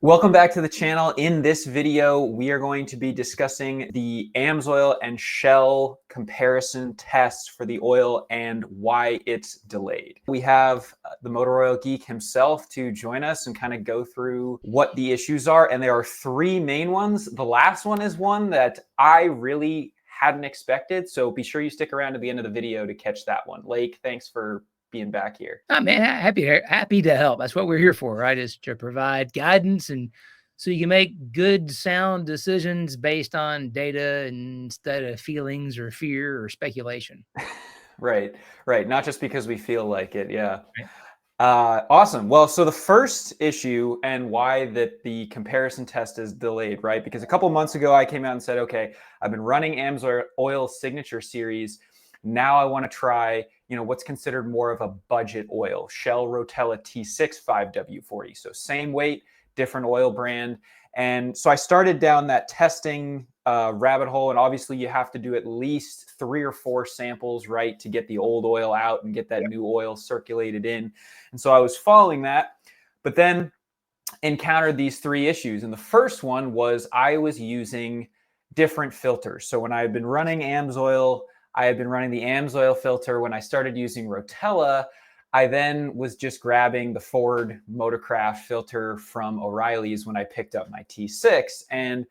Welcome back to the channel. In this video, we are going to be discussing the Amsoil and Shell comparison test for the oil and why it's delayed. We have the motor oil geek himself to join us and kind of go through what the issues are. And there are three main ones. The last one is one that I really hadn't expected. So be sure you stick around to the end of the video to catch that one. Lake, thanks for being back here. Oh man, happy to help. That's what we're here for, right? Is to provide guidance and so you can make good, sound decisions based on data instead of feelings or fear or speculation. Right. Not just because we feel like it. Yeah. Awesome. Well, so the first issue and why that the comparison test is delayed, right? Because a couple months ago, I came out and said, okay, I've been running Amsoil signature series. Now I want to try, what's considered more of a budget oil, Shell Rotella T6 5W-40. So same weight, different oil brand. And so I started down that testing rabbit hole. And obviously you have to do at least 3 or 4 samples, right, to get the old oil out and get that new oil circulated in. And so I was following that, but then encountered these 3 issues. And the first one was I was using different filters. So when I had been running Amsoil, I had been running the Amsoil filter. When I started using Rotella, I then was just grabbing the Ford Motorcraft filter from O'Reilly's when I picked up my T6 and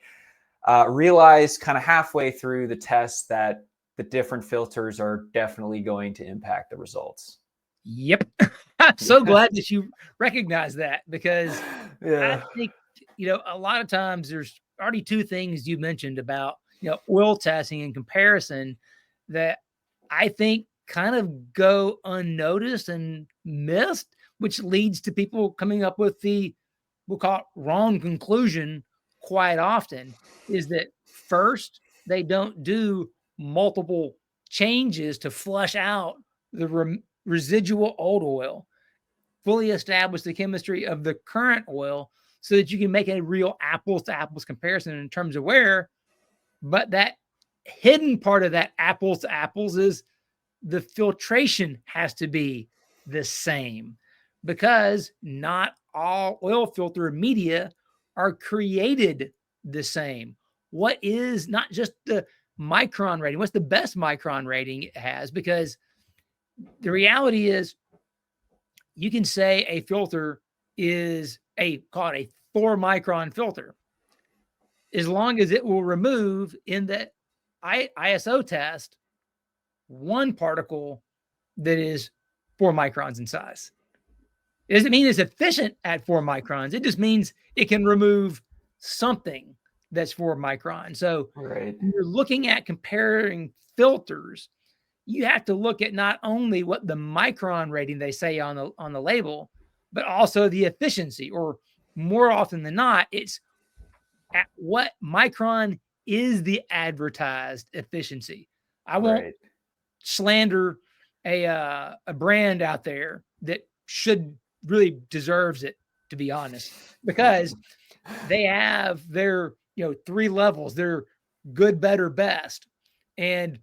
realized kind of halfway through the test that the different filters are definitely going to impact the results. Yep. I'm so glad that you recognize that because I think, a lot of times there's already 2 things you mentioned about, oil testing in comparison that I think kind of go unnoticed and missed, which leads to people coming up with we'll call it wrong conclusion quite often, is that first, they don't do multiple changes to flush out the residual old oil, fully establish the chemistry of the current oil so that you can make a real apples to apples comparison in terms of wear. But that hidden part of that apples to apples is the filtration has to be the same because not all oil filter media are created the same. What is not just the micron rating, what's the best micron rating it has? Because the reality is you can say a filter is call it a 4 micron filter as long as it will remove in the ISO test 1 particle that is 4 microns in size. It doesn't mean it's efficient at 4 microns. It just means it can remove something that's 4 microns. So when you're looking at comparing filters, you have to look at not only what the micron rating they say on the label, but also the efficiency, or more often than not, it's at what micron is the advertised efficiency. I won't slander a brand out there that should really deserves it, to be honest, because they have their 3 levels. They're good, better, best, and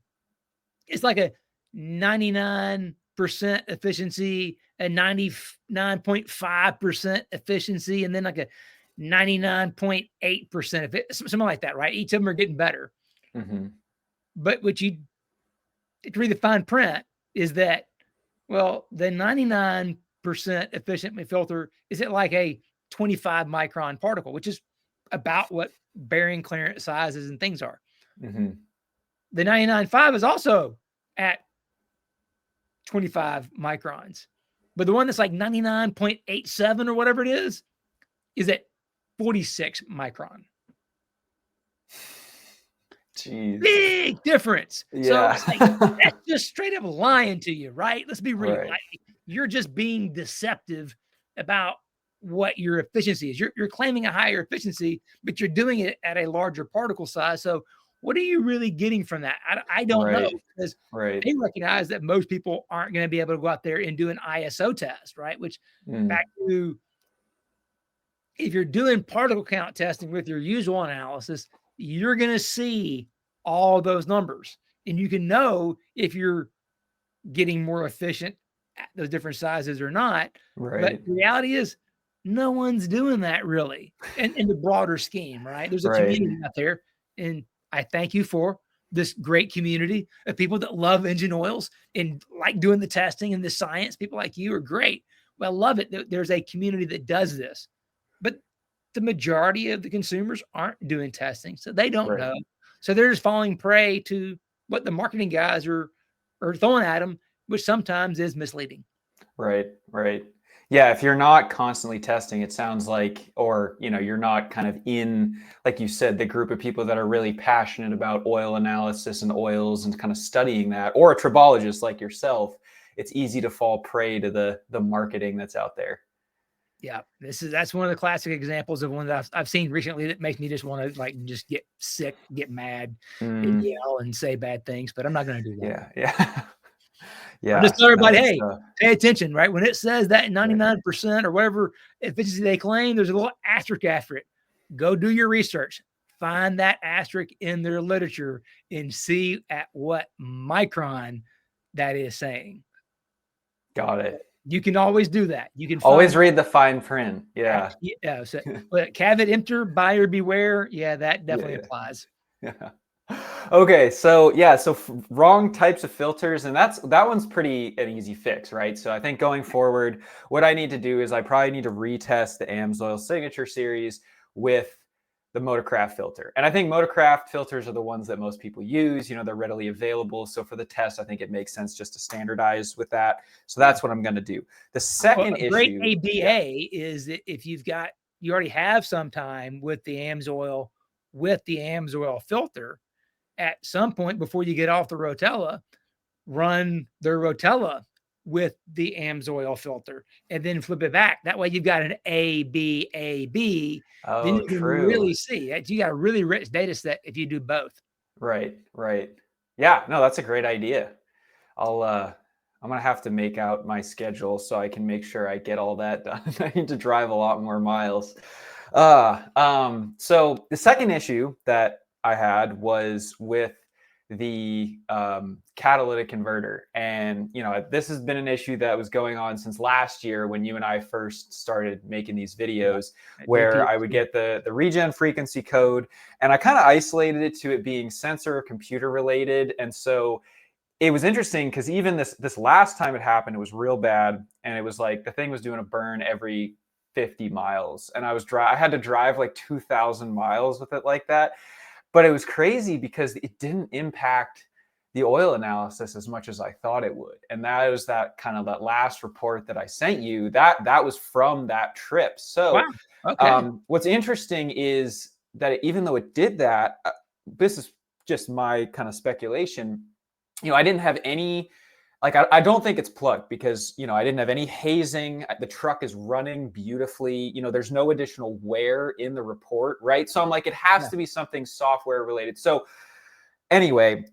it's like a 99% efficiency, a 99.5% efficiency, and then like a 99.8%, something like that, right? Each of them are getting better. But what you read the fine print is that, well, the 99% efficient filter is at like a 25 micron particle, which is about what bearing clearance sizes and things are. The 99.5 is also at 25 microns, but the one that's like 99.87 or whatever it is at 46 micron. Jeez. Big difference. Yeah. So that's just straight up lying to you, right? Let's be real. Like, you're just being deceptive about what your efficiency is. You're claiming a higher efficiency, but you're doing it at a larger particle size. So what are you really getting from that? I don't know, because they recognize that most people aren't going to be able to go out there and do an ISO test, right? Which back to, if you're doing particle count testing with your usual analysis, you're going to see all those numbers and you can know if you're getting more efficient at those different sizes or not. But the reality is no one's doing that really in the broader scheme, right? There's a Right. community out there, and I thank you for this great community of people that love engine oils and like doing the testing and the science. People like you are great. Well, I love it. There's a community that does this, but the majority of the consumers aren't doing testing, so they don't Right. know. So they're just falling prey to what the marketing guys are throwing at them, which sometimes is misleading. Right. Right. Yeah, if you're not constantly testing, it sounds like, or you're not kind of in, like you said, the group of people that are really passionate about oil analysis and oils and kind of studying that, or a tribologist like yourself, it's easy to fall prey to the marketing that's out there. Yeah, that's one of the classic examples of one that I've seen recently that makes me just want to like just get sick, get mad, and Mm, yell and say bad things. But I'm not going to do that. yeah. Yeah. I'll just Yeah. tell No, everybody, it's hey, pay attention, right? When it says that right. 99% or whatever efficiency they claim, there's a little asterisk after it. Go do your research. Find that asterisk in their literature and see at what micron that is saying. Got it. You can always do that. You can Always find read the fine print. Yeah. yeah. So, but caveat emptor, buyer beware. Yeah, that Yeah. definitely applies. Yeah. Okay, so yeah, so wrong types of filters, and that one's pretty an easy fix, right? So I think going forward, what I need to do is I probably need to retest the Amsoil Signature Series with the Motorcraft filter. And I think Motorcraft filters are the ones that most people use. They're readily available. So for the test, I think it makes sense just to standardize with that. So that's what I'm going to do. The second A great issue, ABA is that if you already have some time with the Amsoil filter, at some point before you get off the Rotella, run the Rotella with the Amsoil filter and then flip it back. That way you've got an ABAB. Then oh, you can true. really see that you got a really rich data set if you do both. Right, right. Yeah, no, that's a great idea. I'm gonna have to make out my schedule so I can make sure I get all that done. I need to drive a lot more miles. So the second issue that I had was with the catalytic converter, and this has been an issue that was going on since last year when you and I first started making these videos, where I would get the regen frequency code, and I kind of isolated it to it being sensor or computer related, and so it was interesting because even this last time it happened, it was real bad, and it was like the thing was doing a burn every 50 miles, and I had to drive like 2,000 miles with it like that. But it was crazy because it didn't impact the oil analysis as much as I thought it would. And that was that last report that I sent you, that was from that trip. So wow. Okay. what's interesting is that even though it did that, this is just my kind of speculation, I didn't have any, like, I don't think it's plugged because, I didn't have any hazing. The truck is running beautifully. There's no additional wear in the report, right? So I'm like, it has to be something software related. So anyway,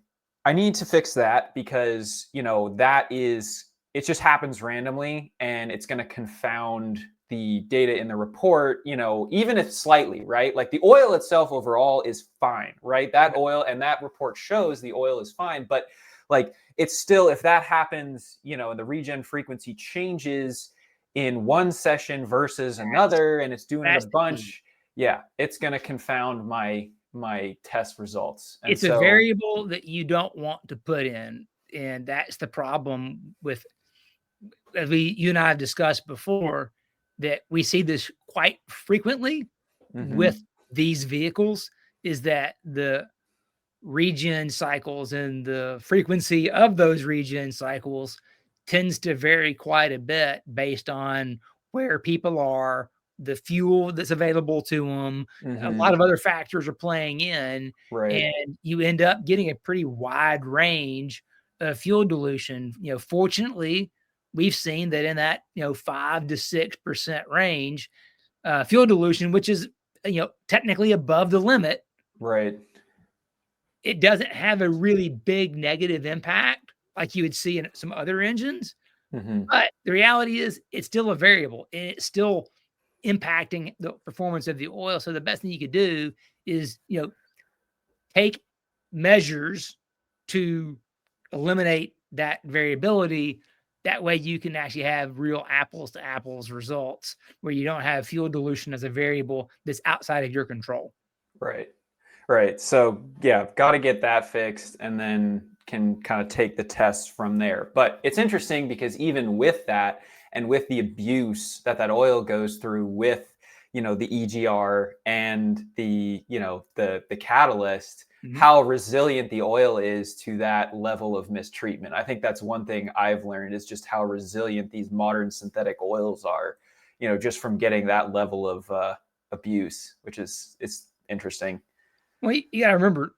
I need to fix that because, it just happens randomly and it's going to confound the data in the report, even if slightly, right? Like the oil itself overall is fine, right? That oil and that report shows the oil is fine, but like it's still, if that happens, and the regen frequency changes in one session versus another, and it's doing it a bunch, yeah, it's going to confound my test results. And it's a variable that you don't want to put in. And that's the problem with, as you and I have discussed before, that we see this quite frequently with these vehicles, is that the regen cycles and the frequency of those regen cycles tends to vary quite a bit based on where people are, the fuel that's available to them. A lot of other factors are playing in, right. and you end up getting a pretty wide range of fuel dilution. Fortunately, we've seen that in that 5 to 6% range, fuel dilution, which is technically above the limit, Right. it doesn't have a really big negative impact like you would see in some other engines. But the reality is it's still a variable and it's still impacting the performance of the oil. So the best thing you could do is, take measures to eliminate that variability, That way you can actually have real apples to apples results where you don't have fuel dilution as a variable that's outside of your control. Right. Right. So yeah, got to get that fixed and then can kind of take the tests from there. But it's interesting because even with that and with the abuse that that oil goes through with, the EGR and the catalyst, how resilient the oil is to that level of mistreatment. I think that's one thing I've learned is just how resilient these modern synthetic oils are, just from getting that level of abuse, which it's interesting. Well, you got to remember,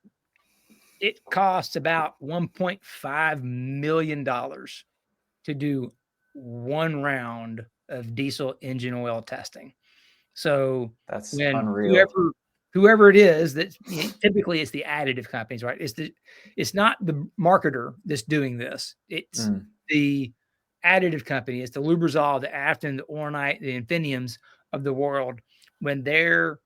it costs about $1.5 million to do one round of diesel engine oil testing. So That's when unreal. whoever it is that typically it's the additive companies, right? It's not the marketer that's doing this. It's the additive company. It's the Lubrizol, the Afton, the Ornite, the Infiniums of the world. When they're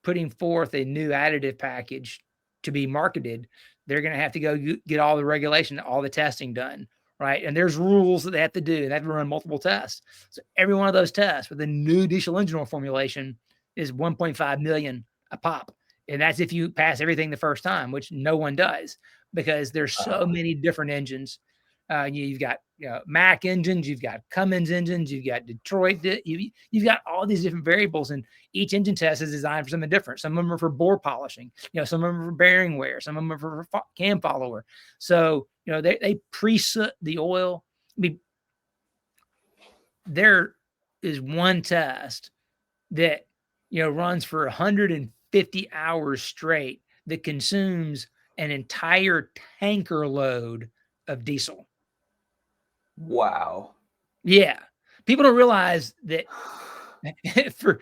putting forth a new additive package to be marketed, they're going to have to go get all the regulation, all the testing done, right? And there's rules that they have to do. They have to run multiple tests. So every one of those tests with the new diesel engine oil formulation is 1.5 million a pop. And that's if you pass everything the first time, which no one does because there's so many different engines. You've got Mack engines, you've got Cummins engines, you've got Detroit. You've got all these different variables, and each engine test is designed for something different. Some of them are for bore polishing, some of them are for bearing wear, some of them are for cam follower. So they pre-soot the oil. I mean, there is one test that runs for 150 hours straight that consumes an entire tanker load of diesel. Wow. Yeah. People don't realize that for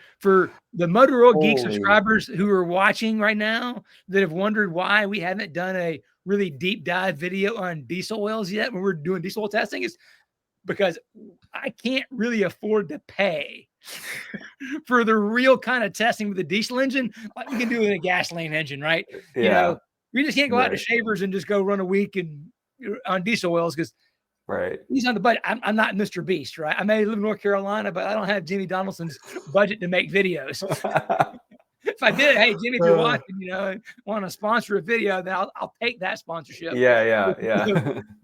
the Motor Oil Geek subscribers who are watching right now that have wondered why we haven't done a really deep dive video on diesel oils yet when we're doing diesel oil testing is because I can't really afford to pay for the real kind of testing with a diesel engine like we can do with a gasoline engine, right? Yeah. We just can't go out to Shavers and just go run a week on diesel oils because he's on the budget. I'm not Mr. Beast, right? I may live in North Carolina, but I don't have Jimmy Donaldson's budget to make videos. If I did, hey, Jimmy, if you're watching, want to sponsor a video, then I'll take that sponsorship. Yeah.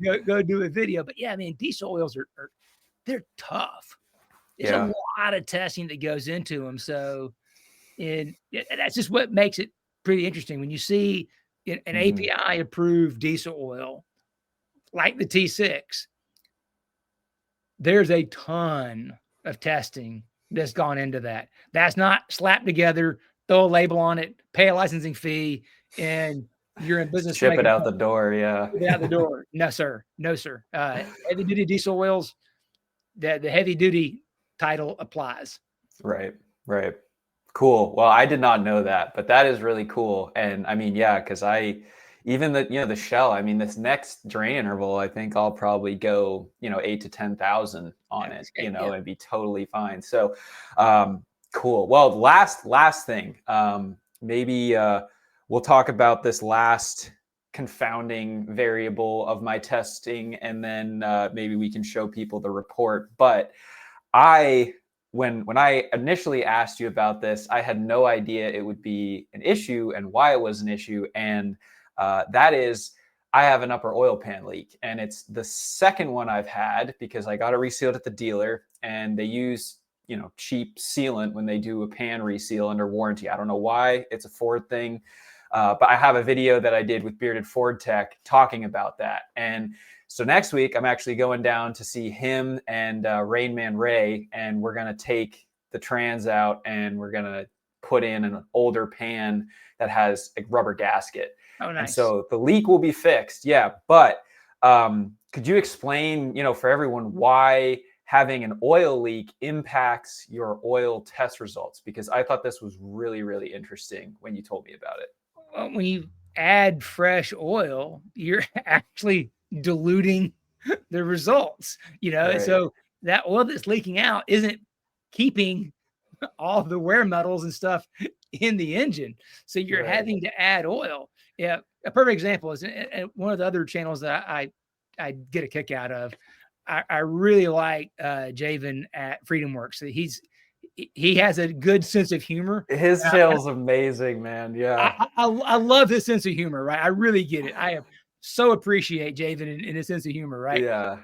Go do a video. But yeah, I mean, diesel oils they're tough. There's a lot of testing that goes into them. So, that's just what makes it pretty interesting. When you see an API approved diesel oil like the T6, there's a ton of testing that's gone into that. That's not slapped together, throw a label on it, pay a licensing fee, and you're in business. Ship it out the door. Yeah. Ship it out the door. No, sir. No, sir. Heavy duty diesel oils, the heavy duty title applies. Right. Cool. Well, I did not know that, but that is really cool. And I mean, yeah, because even the Shell, I mean, this next drain interval, I think I'll probably go, 8 to 10,000 on it, and be totally fine. So, cool. Well, last thing, maybe we'll talk about this last confounding variable of my testing, and then maybe we can show people the report. But when I initially asked you about this, I had no idea it would be an issue and why it was an issue. And that is, I have an upper oil pan leak, and it's the second one I've had because I got it resealed at the dealer, and they use cheap sealant when they do a pan reseal under warranty. I don't know why. It's a Ford thing, but I have a video that I did with Bearded Ford Tech talking about that. And so next week, I'm actually going down to see him and Rain Man Ray, and we're going to take the trans out, and we're going to put in an older pan that has a rubber gasket. Oh, nice. And so the leak will be fixed. Yeah. But could you explain, for everyone why having an oil leak impacts your oil test results? Because I thought this was really, really interesting when you told me about it. Well, when you add fresh oil, you're actually diluting the results, Right. So that oil that's leaking out isn't keeping all the wear metals and stuff in the engine. So you're having to add oil. Yeah. A perfect example is one of the other channels that I get a kick out of. I really like Javen at FreedomWorks. He has a good sense of humor. His channel's amazing, man. Yeah. I love his sense of humor, right? I really get it. I so appreciate Javen in his sense of humor, right? Yeah.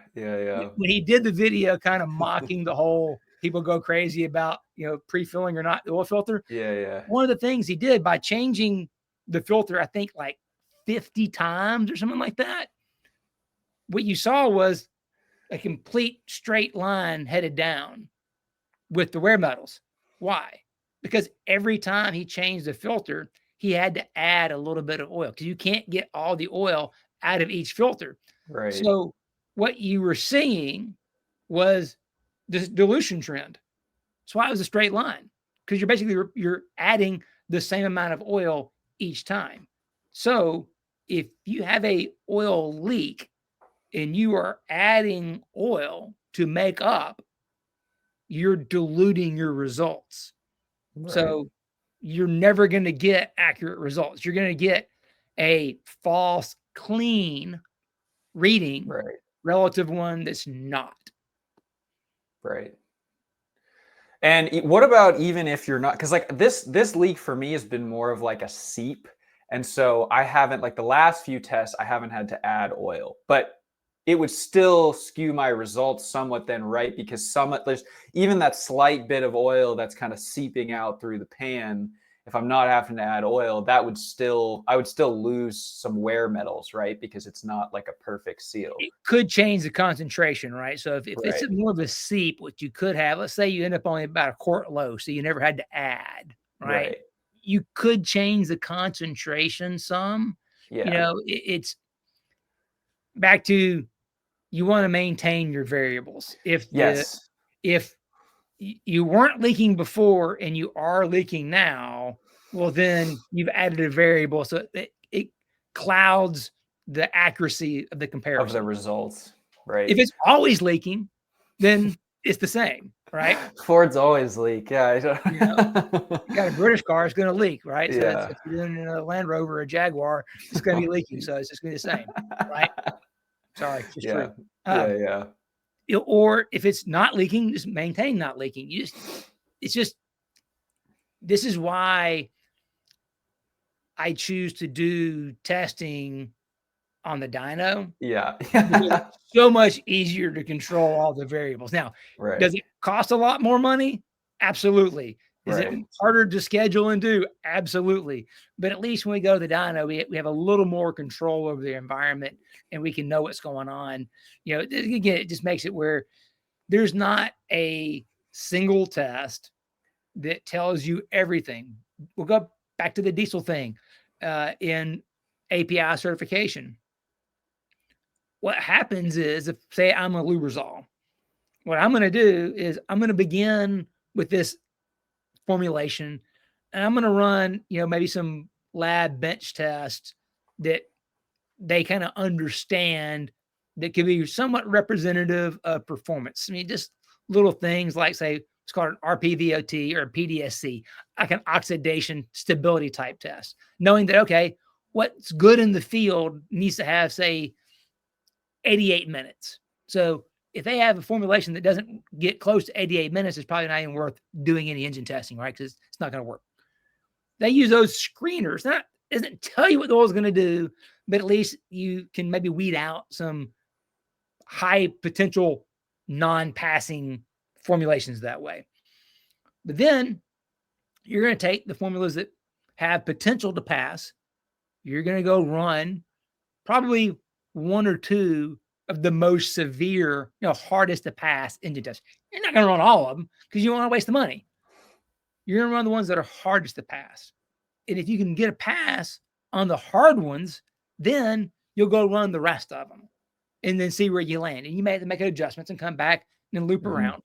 When he did the video kind of mocking the whole people go crazy about, pre-filling or not the oil filter. Yeah. One of the things he did by changing the filter, I think like 50 times or something like that, what you saw was a complete straight line headed down with the wear metals. Why? Because every time he changed the filter, he had to add a little bit of oil because you can't get all the oil out of each filter. Right. So what you were seeing was this dilution trend. That's why it was a straight line, because you're adding the same amount of oil each time. So if you have a oil leak and you are adding oil to make up, you're diluting your results. Right. So you're never going to get accurate results. You're going to get a false, clean reading relative one that's not. Right. And what about even if you're not, because like this leak for me has been more of like a seep. And so I haven't, like the last few tests, I haven't had to add oil, but it would still skew my results somewhat then, right? Because there's even that slight bit of oil that's kind of seeping out through the pan. If I'm not having to add oil, I would still lose some wear metals, right? Because it's not like a perfect seal. It could change the concentration, right? So if it's more of a seep, what you could have, let's say you end up only about a quart low, so you never had to add, right? You could change the concentration some. Yeah. It's back to, you want to maintain your variables. If you weren't leaking before and you are leaking now, well, then you've added a variable, so it clouds the accuracy of the comparison. Of the results, right? If it's always leaking, then it's the same, right? Fords always leak, yeah. You got a British car, it's going to leak, right? Yeah. So if you're in a Land Rover or a Jaguar, it's going to be leaking, so it's just going to be the same, right? Sorry, it's just true. Yeah. Or if it's not leaking, just maintain not leaking. This is why I choose to do testing on the dyno. Yeah. It's so much easier to control all the variables. Now, does it cost a lot more money? Absolutely. Is it harder to schedule and do? Absolutely. But at least when we go to the dyno, we have a little more control over the environment and we can know what's going on. Again, it just makes it where there's not a single test that tells you everything. We'll go back to the diesel thing in API certification. What happens is, if say I'm a Lubrizol, what I'm going to do is I'm going to begin with this formulation and I'm going to run, maybe some lab bench tests that they kind of understand that could be somewhat representative of performance. I mean, just little things like, say, it's called an RPVOT or a PDSC, like an oxidation stability type test, knowing that, okay, what's good in the field needs to have, say, 88 minutes. So if they have a formulation that doesn't get close to 88 minutes, it's probably not even worth doing any engine testing, right? Because it's not going to work. They use those screeners. That doesn't tell you what the oil is going to do, but at least you can maybe weed out some high potential non-passing formulations that way. But then you're going to take the formulas that have potential to pass. You're going to go run probably one or two of the most severe, hardest to pass engine tests. You're not going to run all of them because you don't want to waste the money. You're going to run the ones that are hardest to pass. And if you can get a pass on the hard ones, then you'll go run the rest of them and then see where you land. And you may have to make adjustments and come back and loop around.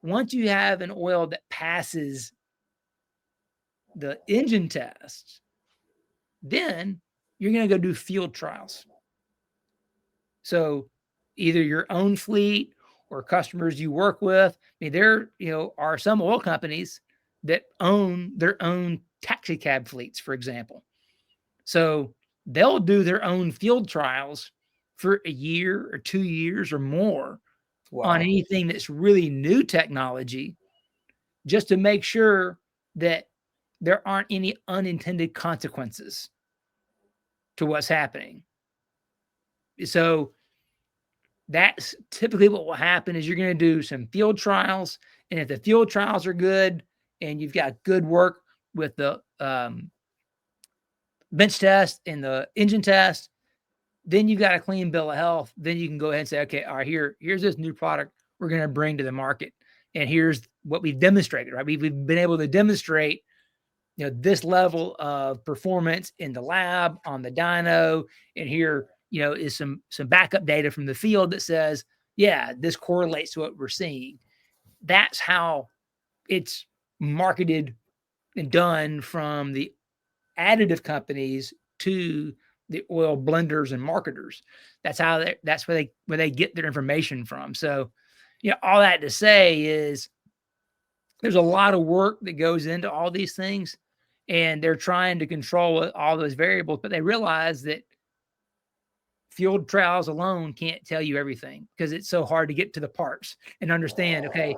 Once you have an oil that passes the engine tests, then you're going to go do field trials. So either your own fleet or customers you work with. I mean, there, are some oil companies that own their own taxi cab fleets, for example. So they'll do their own field trials for a year or 2 years or more on Wow. anything that's really new technology, just to make sure that there aren't any unintended consequences to what's happening. So that's typically what will happen is you're going to do some field trials. And if the field trials are good and you've got good work with the bench test and the engine test, then you've got a clean bill of health. Then you can go ahead and say, okay, all right, here's this new product we're going to bring to the market. And here's what we've demonstrated, right? We've been able to demonstrate, this level of performance in the lab on the dyno. And here, is some backup data from the field that says, yeah, this correlates to what we're seeing. That's how it's marketed and done from the additive companies to the oil blenders and marketers. That's where they get their information from. So, all that to say is there's a lot of work that goes into all these things, and they're trying to control all those variables, but they realize that field trials alone can't tell you everything because it's so hard to get to the parts and understand, okay,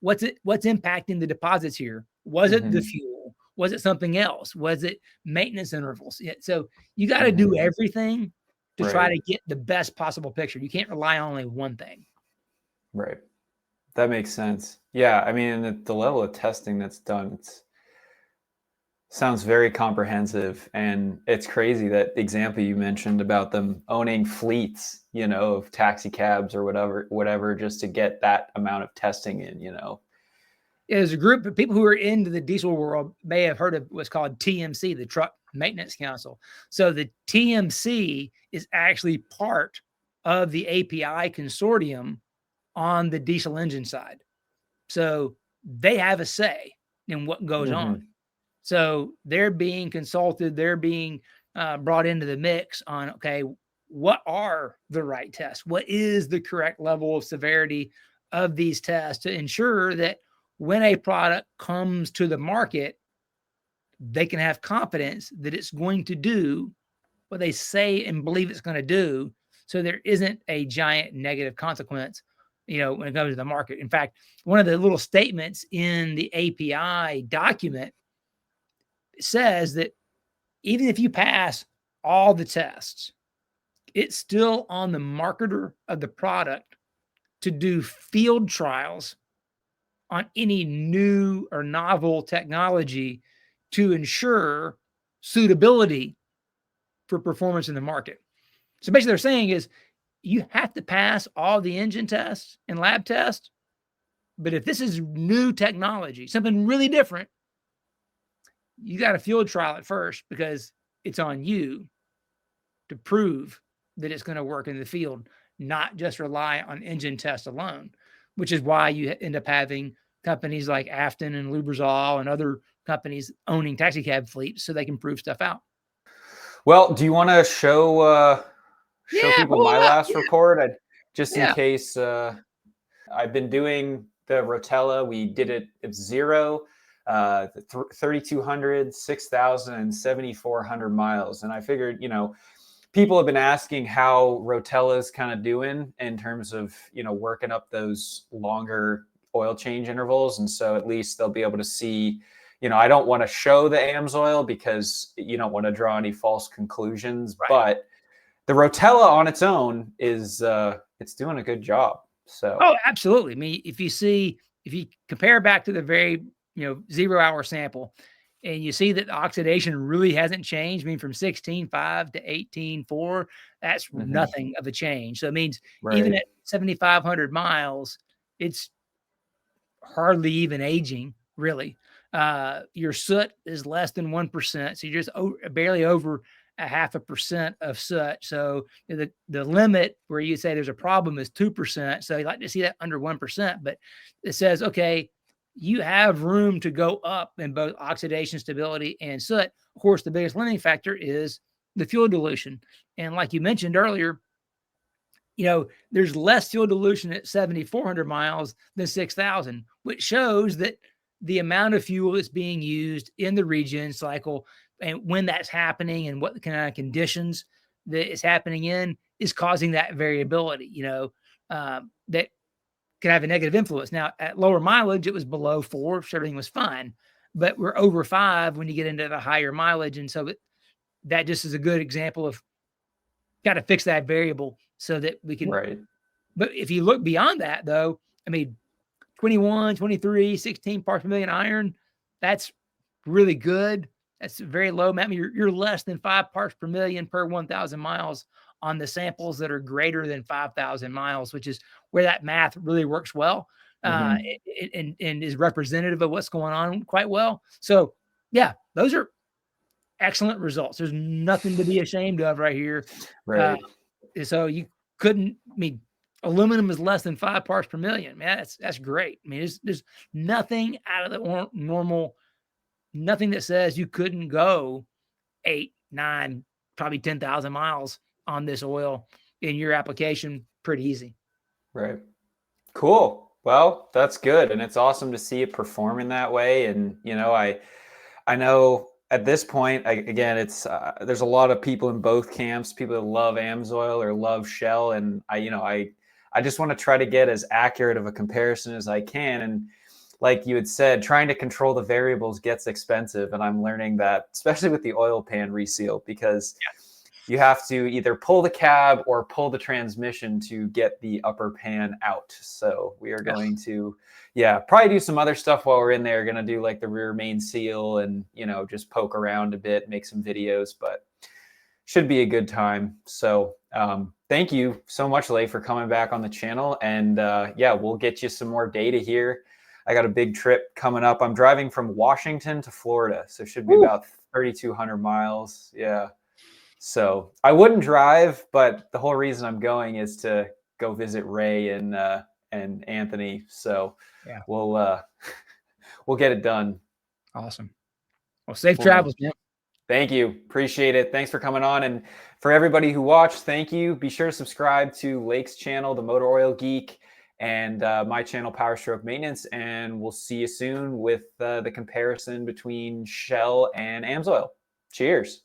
what's impacting the deposits here? Was it the fuel? Was it something else? Was it maintenance intervals? Yeah, so you got to do everything to try to get the best possible picture. You can't rely on only one thing. Right. That makes sense. Yeah. I mean, the level of testing that's done, sounds very comprehensive. And it's crazy that example you mentioned about them owning fleets, of taxi cabs or whatever, just to get that amount of testing in, There's a group of people who are into the diesel world may have heard of what's called TMC, the Truck Maintenance Council. So the TMC is actually part of the API consortium on the diesel engine side. So they have a say in what goes on. So they're being consulted, they're being brought into the mix on, okay, what are the right tests? What is the correct level of severity of these tests to ensure that when a product comes to the market, they can have confidence that it's going to do what they say and believe it's going to do. So there isn't a giant negative consequence, when it comes to the market. In fact, one of the little statements in the API document says that even if you pass all the tests, it's still on the marketer of the product to do field trials on any new or novel technology to ensure suitability for performance in the market. So basically they're saying is you have to pass all the engine tests and lab tests, but if this is new technology, something really different, you got to field trial it first because it's on you to prove that it's going to work in the field, not just rely on engine tests alone, which is why you end up having companies like Afton and Lubrizol and other companies owning taxi cab fleets so they can prove stuff out. Well, do you want to show people my last report? Just in case, I've been doing the Rotella. We did it at 0, 3,200, 6,000, and 7,400 miles. And I figured, people have been asking how Rotella is kind of doing in terms of, working up those longer oil change intervals. And so at least they'll be able to see, I don't want to show the Amsoil because you don't want to draw any false conclusions, right. But the Rotella on its own is, it's doing a good job. So, oh, absolutely. I mean, if you compare back to the very, 0-hour sample and you see that the oxidation really hasn't changed, I mean, from 16.5 to 18.4, that's nothing of a change. So it means even at 7,500 miles, it's hardly even aging, really. Your soot is less than 1%. So you're just barely over 0.5% of soot. So the limit where you say there's a problem is 2%. So you like to see that under 1%, but it says, okay, you have room to go up in both oxidation stability and soot. Of course, the biggest limiting factor is the fuel dilution. And like you mentioned earlier, there's less fuel dilution at 7,400 miles than 6,000, which shows that the amount of fuel that's being used in the regen cycle and when that's happening and what kind of conditions that is happening in is causing that variability, that can have a negative influence. Now, at lower mileage, it was below 4, so everything was fine. But we're over 5 when you get into the higher mileage. And so that just is a good example of got to fix that variable so that we can. Right. But if you look beyond that, though, I mean, 21, 23, 16 parts per million iron, that's really good. That's very low. I mean, you're less than 5 parts per million per 1,000 miles on the samples that are greater than 5,000 miles, which is where that math really works well, and is representative of what's going on quite well. So, yeah, those are excellent results. There's nothing to be ashamed of right here. Right. So you couldn't, I mean, aluminum is less than 5 parts per million. Man, that's great. I mean, there's nothing out of the normal, nothing that says you couldn't go 8, 9, probably 10,000 miles on this oil in your application pretty easy. Right. Cool. Well, that's good. And it's awesome to see it perform in that way. And, you know, I know at this point, again, it's there's a lot of people in both camps, people that love Amsoil or love Shell. And I just want to try to get as accurate of a comparison as I can. And like you had said, trying to control the variables gets expensive. And I'm learning that, especially with the oil pan reseal, because you have to either pull the cab or pull the transmission to get the upper pan out. So we are going to, probably do some other stuff while we're in there. Going to do like the rear main seal and, just poke around a bit, make some videos, but should be a good time. So thank you so much, Leigh, for coming back on the channel. And we'll get you some more data here. I got a big trip coming up. I'm driving from Washington to Florida. So it should be about 3,200 miles. Yeah. So I wouldn't drive, but the whole reason I'm going is to go visit Ray and Anthony. So we'll get it done. Awesome. Well, safe travels, man. Thank you. Appreciate it. Thanks for coming on. And for everybody who watched, thank you. Be sure to subscribe to Lake's channel, The Motor Oil Geek, and my channel, PowerStroke Maintenance. And we'll see you soon with the comparison between Shell and Amsoil. Cheers.